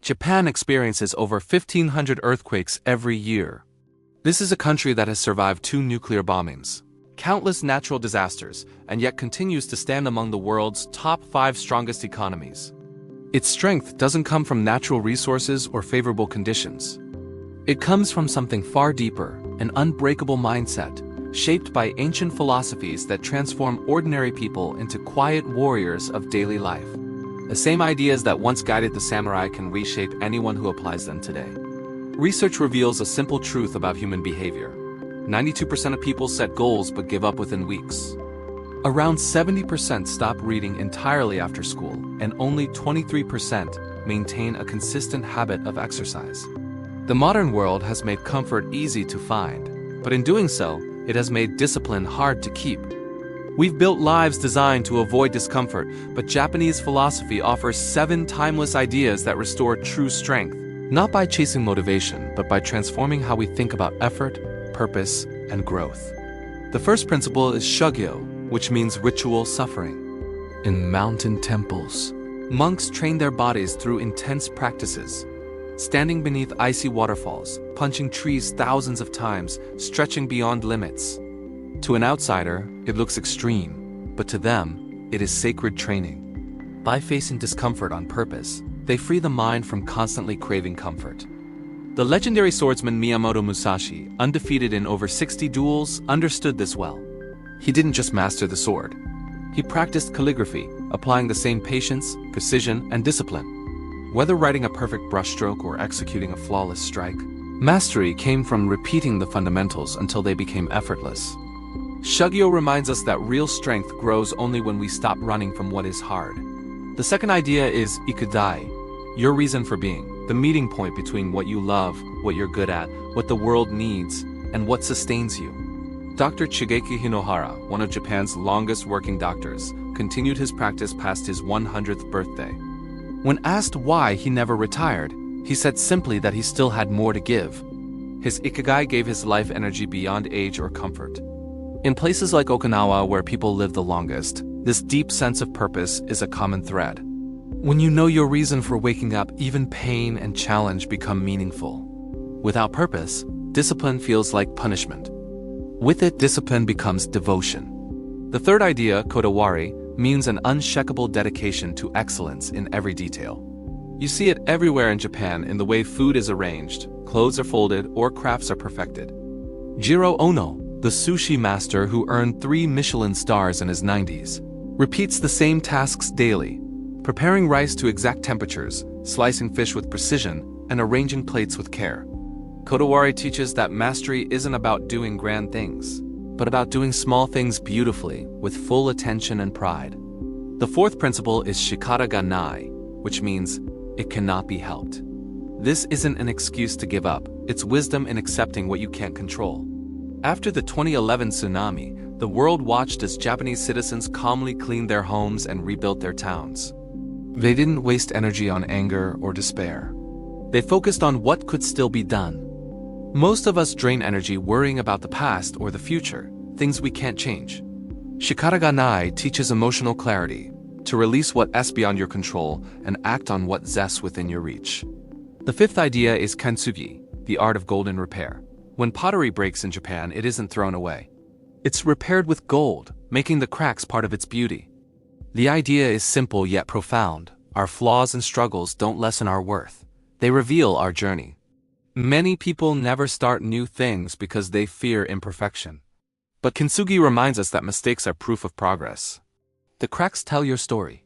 Japan experiences over 1,500 earthquakes every year. This is a country that has survived 2 nuclear bombings, countless natural disasters, and yet continues to stand among the world's top 5 strongest economies. Its strength doesn't come from natural resources or favorable conditions. It comes from something far deeper, an unbreakable mindset, shaped by ancient philosophies that transform ordinary people into quiet warriors of daily life. The same ideas that once guided the samurai can reshape anyone who applies them today. Research reveals a simple truth about human behavior. 92% of people set goals but give up within weeks. Around 70% stop reading entirely after school, and only 23% maintain a consistent habit of exercise. The modern world has made comfort easy to find, but in doing so, it has made discipline hard to keep. We've built lives designed to avoid discomfort, but Japanese philosophy offers 7 timeless ideas that restore true strength, not by chasing motivation, but by transforming how we think about effort, purpose, and growth. The first principle is Shugyō, which means ritual suffering. In mountain temples, monks train their bodies through intense practices, standing beneath icy waterfalls, punching trees thousands of times, stretching beyond limits. To an outsider, it looks extreme, but to them, it is sacred training. By facing discomfort on purpose, they free the mind from constantly craving comfort. The legendary swordsman Miyamoto Musashi, undefeated in over 60 duels, understood this well. He didn't just master the sword. He practiced calligraphy, applying the same patience, precision, and discipline. Whether writing a perfect brushstroke or executing a flawless strike, mastery came from repeating the fundamentals until they became effortless. Shugyō reminds us that real strength grows only when we stop running from what is hard. The second idea is Ikigai, your reason for being, the meeting point between what you love, what you're good at, what the world needs, and what sustains you. Dr. Shigeki Hinohara, one of Japan's longest working doctors, continued his practice past his 100th birthday. When asked why he never retired, he said simply that he still had more to give. His Ikigai gave his life energy beyond age or comfort. In places like Okinawa, where people live the longest, this deep sense of purpose is a common thread. When you know your reason for waking up, even pain and challenge become meaningful. Without purpose, discipline feels like punishment. With it, discipline becomes devotion. The third idea, Kodawari, means an unshakable dedication to excellence in every detail. You see it everywhere in Japan in the way food is arranged, clothes are folded, or crafts are perfected. Jiro Ono, the sushi master who earned 3 Michelin stars in his 90s, repeats the same tasks daily, preparing rice to exact temperatures, slicing fish with precision, and arranging plates with care. Kodawari teaches that mastery isn't about doing grand things, but about doing small things beautifully, with full attention and pride. The fourth principle is Shikata ga nai, which means it cannot be helped. This isn't an excuse to give up, it's wisdom in accepting what you can't control. After the 2011 tsunami, the world watched as Japanese citizens calmly cleaned their homes and rebuilt their towns. They didn't waste energy on anger or despair. They focused on what could still be done. Most of us drain energy worrying about the past or the future, things we can't change. Shikata ga nai teaches emotional clarity, to release what's beyond your control and act on what's within your reach. The fifth idea is Kintsugi, the art of golden repair. When pottery breaks in Japan, it isn't thrown away. It's repaired with gold, making the cracks part of its beauty. The idea is simple yet profound. Our flaws and struggles don't lessen our worth. They reveal our journey. Many people never start new things because they fear imperfection. But Kintsugi reminds us that mistakes are proof of progress. The cracks tell your story.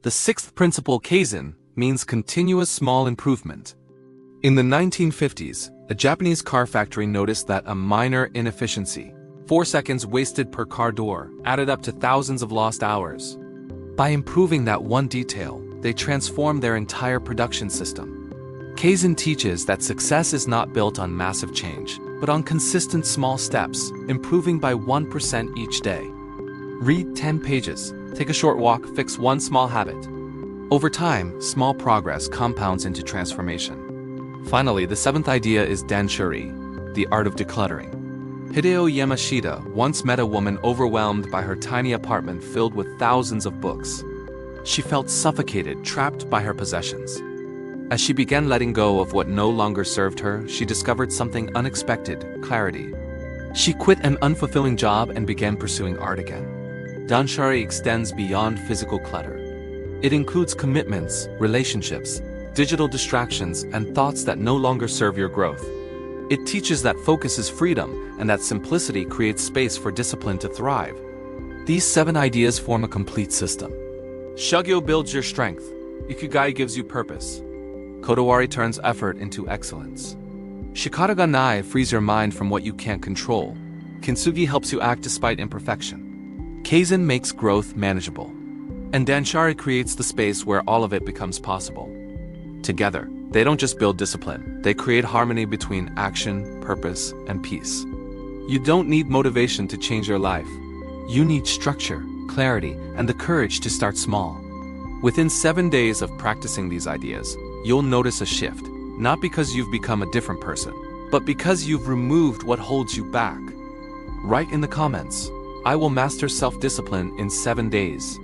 The sixth principle, Kaizen, means continuous small improvement. In the 1950s, a Japanese car factory noticed that a minor inefficiency, 4 seconds wasted per car door, added up to thousands of lost hours. By improving that one detail, they transformed their entire production system. Kaizen teaches that success is not built on massive change, but on consistent small steps, improving by 1% each day. Read 10 pages, take a short walk, fix one small habit. Over time, small progress compounds into transformation. Finally, the seventh idea is Danshari, the art of decluttering. Hideo Yamashita once met a woman overwhelmed by her tiny apartment filled with thousands of books. She felt suffocated, trapped by her possessions. As she began letting go of what no longer served her, she discovered something unexpected: clarity. She quit an unfulfilling job and began pursuing art again. Danshari extends beyond physical clutter. It includes commitments, relationships, digital distractions, and thoughts that no longer serve your growth. It teaches that focus is freedom and that simplicity creates space for discipline to thrive. These 7 ideas form a complete system. Shugyō builds your strength. Ikigai gives you purpose. Kodawari turns effort into excellence. Shikata frees your mind from what you can't control. Kintsugi helps you act despite imperfection. Kaizen makes growth manageable. And Danshari creates the space where all of it becomes possible. Together, they don't just build discipline, they create harmony between action, purpose, and peace. You don't need motivation to change your life. You need structure, clarity, and the courage to start small. Within 7 days of practicing these ideas, you'll notice a shift, not because you've become a different person, but because you've removed what holds you back. Write in the comments, "I will master self-discipline in 7 days."